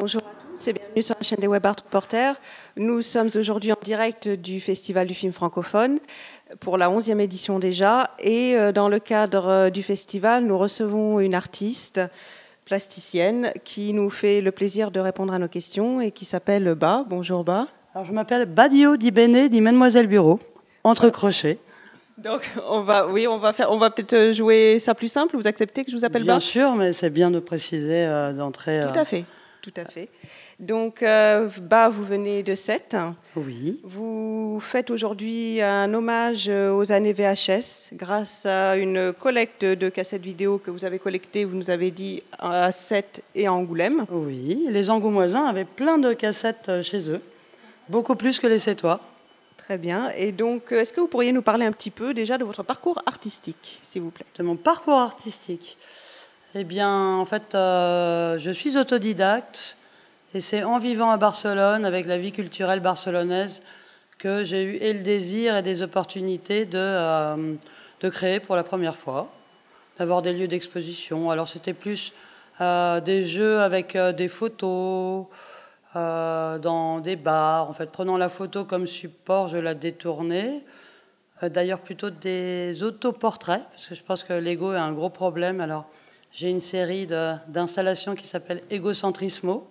Bonjour à tous et bienvenue sur la chaîne des Web Art Reporters. Nous sommes aujourd'hui en direct du Festival du film francophone pour la 11e édition déjà. Et dans le cadre du festival, nous recevons une artiste plasticienne qui nous fait le plaisir de répondre à nos questions et qui s'appelle Ba. Bonjour Ba. Alors, je m'appelle Badio Di Bene di Mademoiselle Bureau, entre crochets. Donc on va peut-être jouer ça plus simple. Vous acceptez que je vous appelle Ba ? Bien sûr, mais c'est bien de préciser d'entrée. Tout à fait. Donc, Ba, vous venez de Sète. Oui. Vous faites aujourd'hui un hommage aux années VHS grâce à une collecte de cassettes vidéo que vous avez collectées, vous nous avez dit, à Sète et à Angoulême. Oui, les Angoumoisins avaient plein de cassettes chez eux, beaucoup plus que les Sétois. Très bien. Et donc, est-ce que vous pourriez nous parler un petit peu déjà de votre parcours artistique, s'il vous plaît ? De mon parcours artistique. Eh bien, en fait, je suis autodidacte et c'est en vivant à Barcelone, avec la vie culturelle barcelonaise, que j'ai eu et le désir et des opportunités de créer pour la première fois, d'avoir des lieux d'exposition. Alors, c'était plus des jeux avec des photos, dans des bars. En fait, prenant la photo comme support, je la détournais. D'ailleurs, plutôt des autoportraits, parce que je pense que l'ego est un gros problème. Alors, j'ai une série d'installations qui s'appelle Egocentrismo.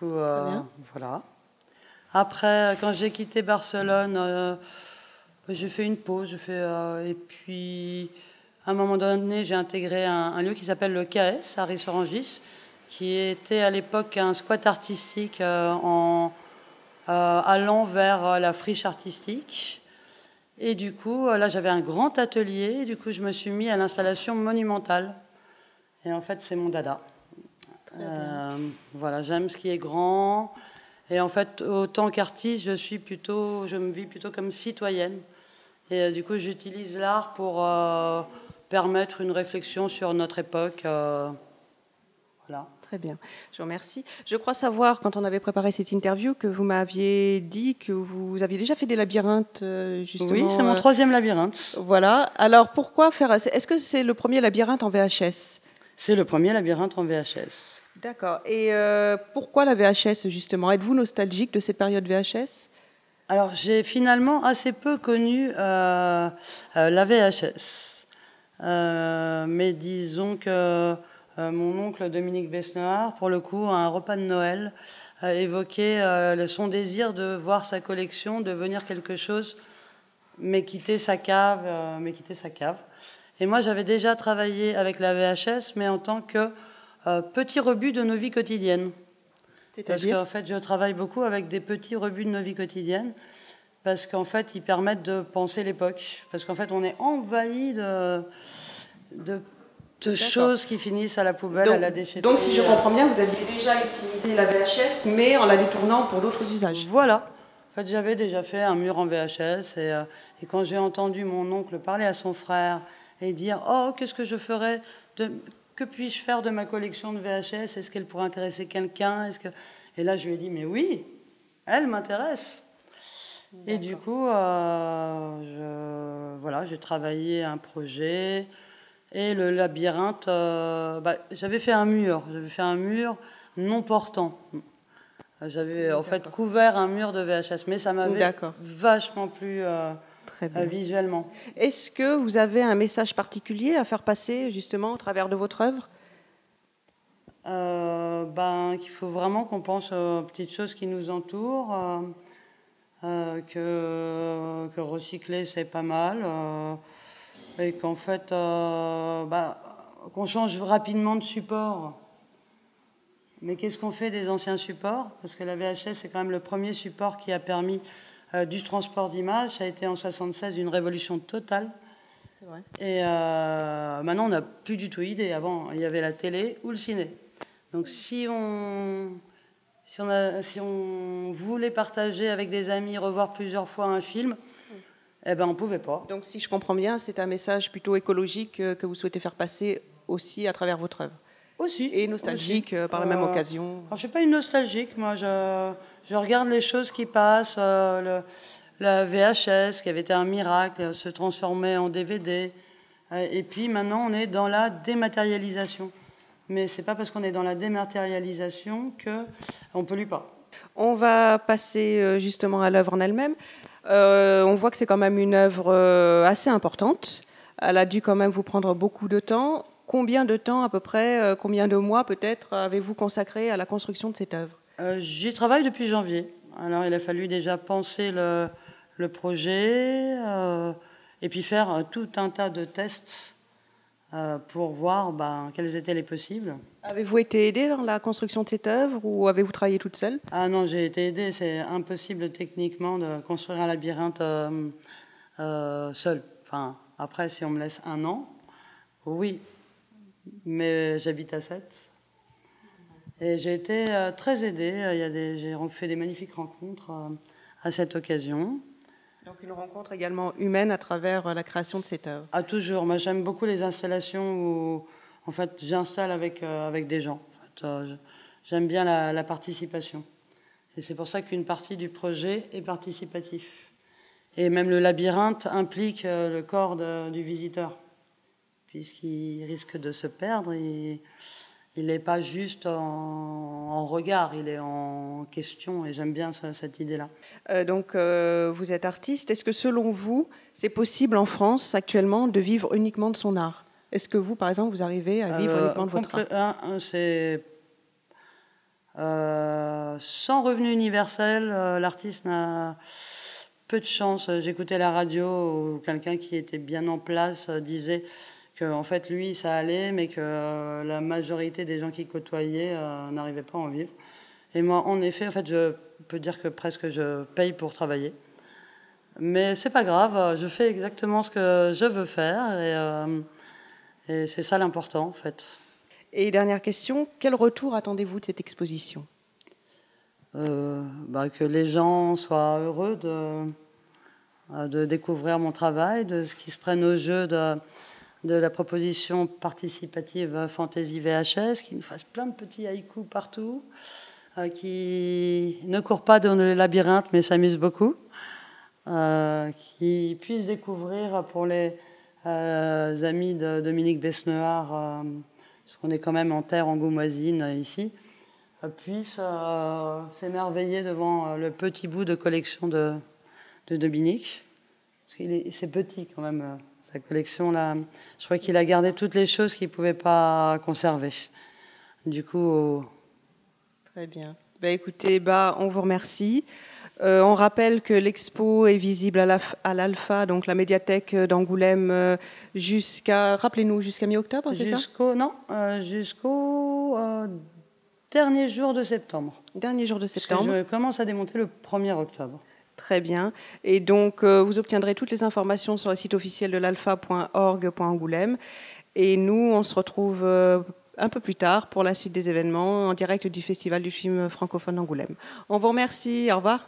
Voilà. Après, quand j'ai quitté Barcelone, j'ai fait une pause. Et puis, à un moment donné, j'ai intégré un lieu qui s'appelle le KS, à Ris-Orangis, qui était à l'époque un squat artistique allant vers la friche artistique. Et du coup, là, j'avais un grand atelier. Et du coup, je me suis mis à l'installation monumentale. Et en fait, c'est mon dada. Voilà, j'aime ce qui est grand. Et en fait, autant qu'artiste, je me vis plutôt comme citoyenne. Et du coup, j'utilise l'art pour permettre une réflexion sur notre époque. Voilà. Très bien, je vous remercie. Je crois savoir, quand on avait préparé cette interview, que vous m'aviez dit que vous aviez déjà fait des labyrinthes, justement. Oui, c'est mon troisième labyrinthe. Voilà. Alors, pourquoi faire... Est-ce que c'est le premier labyrinthe en VHS ? C'est le premier labyrinthe en VHS. D'accord. Et pourquoi la VHS, justement ? Êtes-vous nostalgique de cette période VHS ? Alors, j'ai finalement assez peu connu la VHS. Mais disons que mon oncle Dominique Besnehard, pour le coup, à un repas de Noël, évoquait son désir de voir sa collection devenir quelque chose, mais quitter sa cave. Et moi, j'avais déjà travaillé avec la VHS, mais en tant que petit rebut de nos vies quotidiennes. Parce qu'en fait, je travaille beaucoup avec des petits rebuts de nos vies quotidiennes, parce qu'en fait, ils permettent de penser l'époque. Parce qu'en fait, on est envahi de choses qui finissent à la poubelle, à la déchetterie. Donc, si je comprends bien, vous aviez déjà utilisé la VHS, mais en la détournant pour d'autres usages. Voilà. En fait, j'avais déjà fait un mur en VHS, et quand j'ai entendu mon oncle parler à son frère et dire « Oh, qu'est-ce que je ferais que puis-je faire de ma collection de VHS ? Est-ce qu'elle pourrait intéresser quelqu'un ? Et là, je lui ai dit « Mais oui, elle m'intéresse !» Et du coup, j'ai travaillé un projet. Et le labyrinthe, j'avais fait un mur non portant. J'avais en fait couvert un mur de VHS, mais ça m'avait vachement plu visuellement. Est-ce que vous avez un message particulier à faire passer justement au travers de votre œuvre ? Qu'il faut vraiment qu'on pense aux petites choses qui nous entourent, que recycler c'est pas mal. Et qu'en fait, qu'on change rapidement de support. Mais qu'est-ce qu'on fait des anciens supports ? Parce que la VHS, c'est quand même le premier support qui a permis du transport d'images. Ça a été en 1976 une révolution totale. C'est vrai. Et maintenant, on n'a plus du tout idée. Avant, il y avait la télé ou le ciné. Donc, si on voulait partager avec des amis, revoir plusieurs fois un film... on ne pouvait pas. Donc, si je comprends bien, c'est un message plutôt écologique que vous souhaitez faire passer aussi à travers votre œuvre. Aussi. Et nostalgique par la même occasion. Je ne suis pas une nostalgique. Moi, je regarde les choses qui passent. La VHS, qui avait été un miracle, se transformait en DVD. Et puis, maintenant, on est dans la dématérialisation. mais c'est pas parce qu'on est dans la dématérialisation qu'on ne pollue pas. On va passer justement à l'œuvre en elle-même. On voit que c'est quand même une œuvre assez importante. Elle a dû quand même vous prendre beaucoup de temps. Combien de temps à peu près, combien de mois peut-être avez-vous consacré à la construction de cette œuvre? J'y travaille depuis janvier. Alors il a fallu déjà penser le projet et puis faire tout un tas de tests pour voir quels étaient les possibles. Avez-vous été aidée dans la construction de cette œuvre ou avez-vous travaillé toute seule? Ah non, j'ai été aidée. C'est impossible techniquement de construire un labyrinthe seul. Enfin, après, si on me laisse 1 an, oui, mais j'habite à 7. Et j'ai été très aidée. J'ai fait des magnifiques rencontres à cette occasion. Donc une rencontre également humaine à travers la création de cette œuvre. Ah, toujours. Moi, j'aime beaucoup les installations où, en fait, j'installe avec des gens. En fait, j'aime bien la participation. Et c'est pour ça qu'une partie du projet est participatif. Et même le labyrinthe implique le corps du visiteur, puisqu'il risque de se perdre. Il n'est pas juste en regard, il est en question, et j'aime bien cette idée-là. Donc, vous êtes artiste. Est-ce que, selon vous, c'est possible en France, actuellement, de vivre uniquement de son art? Est-ce que vous, par exemple, vous arrivez à vivre uniquement de votre art? C'est sans revenu universel, l'artiste n'a peu de chance. J'écoutais la radio où quelqu'un qui était bien en place disait que, en fait, lui, ça allait, mais que la majorité des gens qui côtoyaient n'arrivaient pas à en vivre. Et moi, en effet, en fait, je peux dire que presque je paye pour travailler. Mais c'est pas grave, je fais exactement ce que je veux faire, et c'est ça l'important, en fait. Et dernière question, quel retour attendez-vous de cette exposition? Que les gens soient heureux de découvrir mon travail, de ce qu'ils se prennent au jeu de la proposition participative Fantaisie VHS, qui nous fasse plein de petits haïkus partout, qui ne courent pas dans le labyrinthe mais s'amusent beaucoup, qui puissent découvrir pour les amis de Dominique Besnehard, parce qu'on est quand même en terre angoumoisine ici, puissent s'émerveiller devant le petit bout de collection de Dominique. C'est petit quand même. Sa collection, là, je crois qu'il a gardé toutes les choses qu'il ne pouvait pas conserver. Du coup... Très bien. Écoutez, on vous remercie. On rappelle que l'expo est visible à l'Alpha, donc la médiathèque d'Angoulême, rappelez-nous, jusqu'à mi-octobre, c'est ça? Jusqu'au dernier jour de septembre. Dernier jour de septembre. Parce que je commence à démonter le 1er octobre. Très bien. Et donc, vous obtiendrez toutes les informations sur le site officiel de l'alpha.org.angoulême. Et nous, on se retrouve un peu plus tard pour la suite des événements en direct du Festival du film francophone d'Angoulême. On vous remercie. Au revoir.